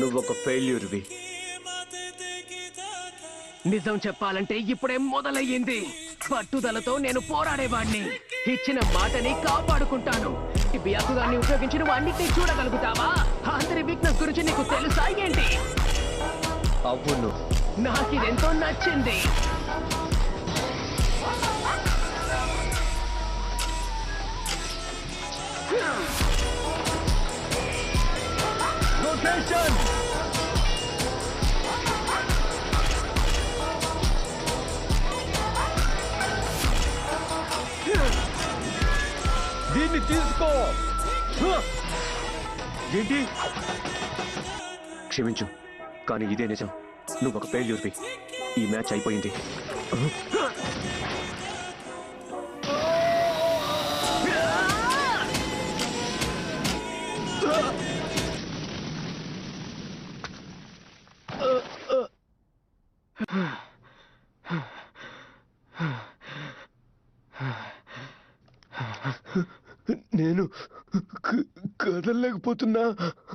నువ్వొక ఫెయిల్యూర్వి. నిజం చెప్పాలంటే ఇప్పుడే మొదలయ్యింది. పట్టుదలతో నేను పోరాడేవాణ్ణి. ఇచ్చిన మాటని కాపాడుకుంటాను. ఈ వ్యాకుదాన్ని ఉపయోగించి నువ్వు అన్నిటినీ చూడగలుగుతావా? అందరి వీక్నెస్ గురించి నీకు తెలుసా ఏంటి? అవును, నాకిదెంతో నచ్చింది. దీన్ని తీసుకో. ఏంటి? క్షమించు, కానీ ఇదే నిజం. నువ్వొక ఫెయిల్యూర్వి. ఈ మ్యాచ్ అయిపోయింది. నేను కదలలేకపోతున్నా.